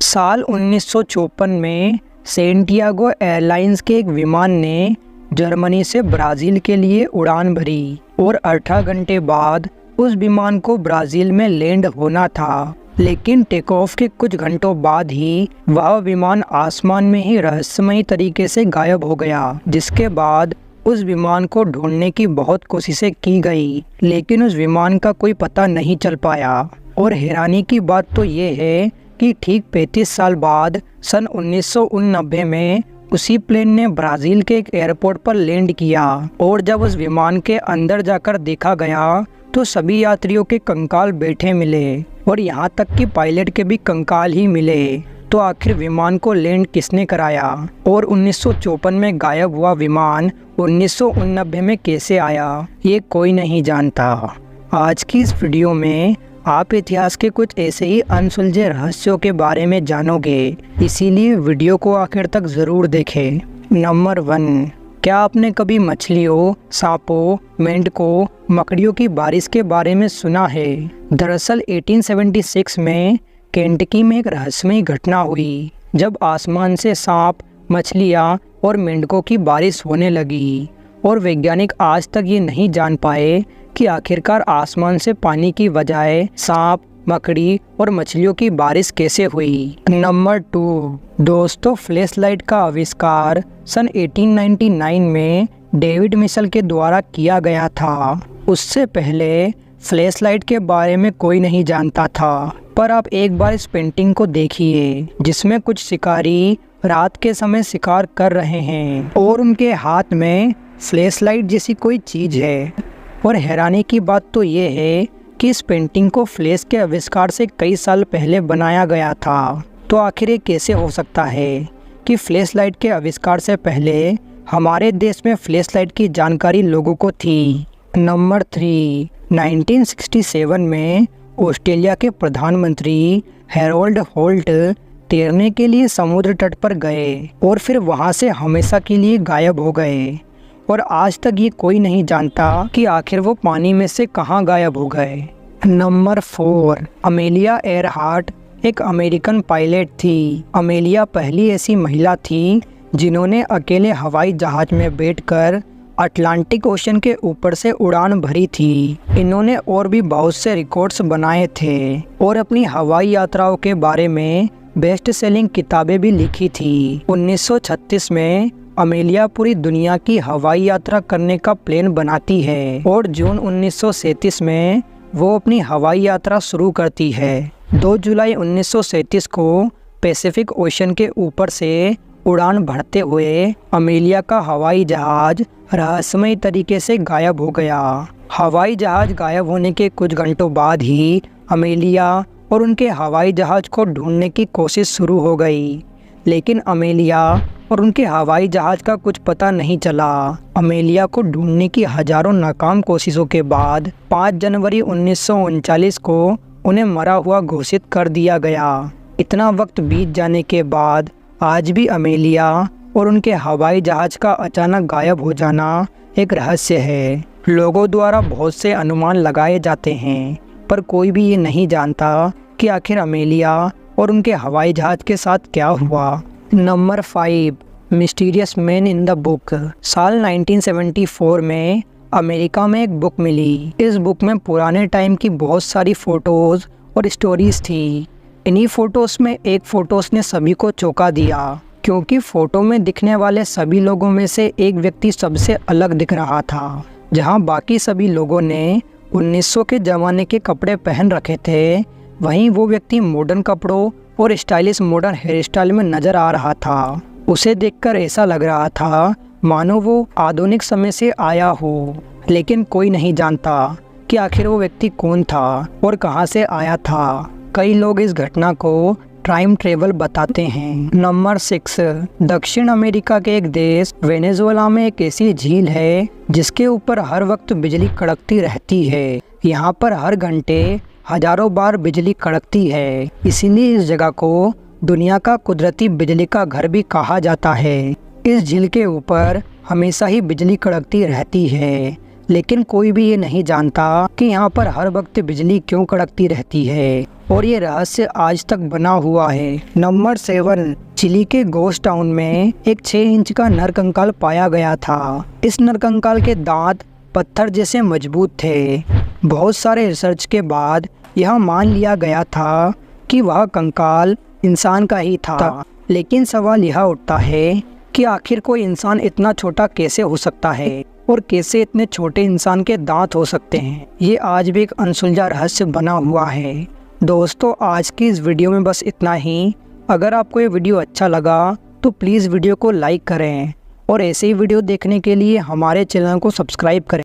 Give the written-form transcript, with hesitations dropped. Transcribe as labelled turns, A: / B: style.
A: साल 1954 में Santiago airlines के एक विमान ने जर्मनी से ब्राज़ील के लिए उड़ान भरी और 18 घंटे बाद उस विमान को ब्राज़ील में लैंड होना था। लेकिन टेक ऑफ के कुछ घंटों बाद ही वह विमान आसमान में ही रहस्यमयी तरीके से गायब हो गया, जिसके बाद उस विमान को ढूंढने की बहुत कोशिशें की गई, लेकिन उस विमान का कोई पता नहीं चल पाया। और हैरानी की बात तो ये है कि ठीक 35 साल बाद सन 1989 में उसी प्लेन ने ब्राज़ील के एक एयरपोर्ट पर लैंड किया और जब उस विमान के अंदर जाकर देखा गया तो सभी यात्रियों के कंकाल बैठे मिले और यहाँ तक कि पायलट के भी कंकाल ही मिले। तो आखिर विमान को लैंड किसने कराया और 1954 में गायब हुआ विमान 1989 में कैसे आया, ये कोई नहीं जानता। आज की इस वीडियो में आप इतिहास के कुछ ऐसे ही अनसुलझे रहस्यों के बारे में जानोगे, इसीलिए वीडियो को आखिर तक ज़रूर देखें। नंबर 1, क्या आपने कभी मछलियों, सांपों, मेंढकों, मकड़ियों की बारिश के बारे में सुना है? दरअसल 1876 में केंटकी में एक रहस्यमयी घटना हुई जब आसमान से सांप, मछलियाँ और मेंढकों की बारिश होने लगी और वैज्ञानिक आज तक ये नहीं जान पाए कि आखिरकार आसमान से पानी की बजाय सांप, मकड़ी और मछलियों की बारिश कैसे हुई। नंबर 2, दोस्तों, फ्लैश लाइट का आविष्कार सन 1899 में डेविड मिशेल के द्वारा किया गया था। उससे पहले फ्लैश लाइट के बारे में कोई नहीं जानता था, पर आप एक बार इस पेंटिंग को देखिए जिसमें कुछ शिकारी रात के समय शिकार कर रहे हैं और उनके हाथ में फ्लैश लाइट जैसी कोई चीज़ है। और हैरानी की बात तो ये है कि इस पेंटिंग को फ्लैश के आविष्कार से कई साल पहले बनाया गया था। तो आखिर ये कैसे हो सकता है कि फ्लैश लाइट के आविष्कार से पहले हमारे देश में फ्लैश लाइट की जानकारी लोगों को थी। नंबर 3, 1967 में ऑस्ट्रेलिया के प्रधानमंत्री हैरोल्ड होल्ट तैरने के लिए समुद्र तट पर गए और फिर वहां से हमेशा के लिए गायब हो गए और आज तक ये कोई नहीं जानता कि आखिर वो पानी में से कहां गायब हो गए। नंबर 4, अमेलिया एयरहार्ट एक अमेरिकन पायलट थी। अमेलिया पहली ऐसी महिला थी जिन्होंने अकेले हवाई जहाज में बैठकर अटलांटिक ओशन के ऊपर से उड़ान भरी थी। इन्होंने और भी बहुत से रिकॉर्ड्स बनाए थे और अपनी हवाई यात्राओं के बारे में बेस्ट सेलिंग किताबें भी लिखी थी। 1936 में अमेलिया पूरी दुनिया की हवाई यात्रा करने का प्लान बनाती है और जून 1937 में वो अपनी हवाई यात्रा शुरू करती है। 2 जुलाई 1937 को पैसिफिक ओशन के ऊपर से उड़ान भरते हुए अमेलिया का हवाई जहाज रहस्यमयी तरीके से गायब हो गया। हवाई जहाज गायब होने के कुछ घंटों बाद ही अमेलिया और उनके हवाई जहाज को ढूंढने की कोशिश शुरू हो गई, लेकिन अमेलिया और उनके हवाई जहाज का कुछ पता नहीं चला। अमेलिया को ढूंढने की हजारों नाकाम कोशिशों के बाद 5 जनवरी 1939 को उन्हें मरा हुआ घोषित कर दिया गया। इतना वक्त बीत जाने के बाद आज भी अमेलिया और उनके हवाई जहाज का अचानक गायब हो जाना एक रहस्य है। लोगों द्वारा बहुत से अनुमान लगाए जाते हैं, पर कोई भी ये नहीं जानता कि आखिर अमेलिया और उनके हवाई जहाज के साथ क्या हुआ। Number 5, mysterious man in the book. साल 1974 में अमेरिका में एक बुक मिली। इस बुक में पुराने टाइम की बहुत सारी फ़ोटोज़ और स्टोरीज़ थी। इन्हीं फ़ोटोज़ में एक फ़ोटोज़ ने सभी को चौंका दिया, क्योंकि फ़ोटो में दिखने वाले सभी लोगों में से एक व्यक्ति सबसे अलग दिख रहा था। जहां बाकी सभी लोगों ने 1900 के ज़माने के कपड़े पहन रखे थे, वहीं वो व्यक्ति मॉडर्न कपड़ों और स्टाइलिश मॉडर्न हेयर स्टाइल में नज़र आ रहा था। उसे देखकर ऐसा लग रहा था मानो वो आधुनिक समय से आया हो, लेकिन कोई नहीं जानता कि आखिर वो व्यक्ति कौन था और कहां से आया था। कई लोग इस घटना को टाइम ट्रेवल बताते हैं। नंबर 6, दक्षिण अमेरिका के एक देश वेनेजुएला में एक ऐसी झील है जिसके ऊपर हर वक्त बिजली कड़कती रहती है। यहाँ पर हर घंटे हजारों बार बिजली कड़कती है, इसीलिए इस जगह को दुनिया का कुदरती बिजली का घर भी कहा जाता है। इस झील के ऊपर हमेशा ही बिजली कड़कती रहती है, लेकिन कोई भी ये नहीं जानता कि यहाँ पर हर वक्त बिजली क्यों कड़कती रहती है, और ये रहस्य आज तक बना हुआ है। नंबर 7, चिली के घोस्ट टाउन में एक 6 इंच का नरकंकाल पाया गया था। इस नरकंकाल के दांत पत्थर जैसे मजबूत थे। बहुत सारे रिसर्च के बाद यह मान लिया गया था कि वह कंकाल इंसान का ही था। लेकिन सवाल यह उठता है कि आखिर कोई इंसान इतना छोटा कैसे हो सकता है, और कैसे इतने छोटे इंसान के दांत हो सकते हैं। ये आज भी एक अनसुलझा रहस्य बना हुआ है। दोस्तों, आज की इस वीडियो में बस इतना ही। अगर आपको ये वीडियो अच्छा लगा तो प्लीज़ वीडियो को लाइक करें, और ऐसे ही वीडियो देखने के लिए हमारे चैनल को सब्सक्राइब करें।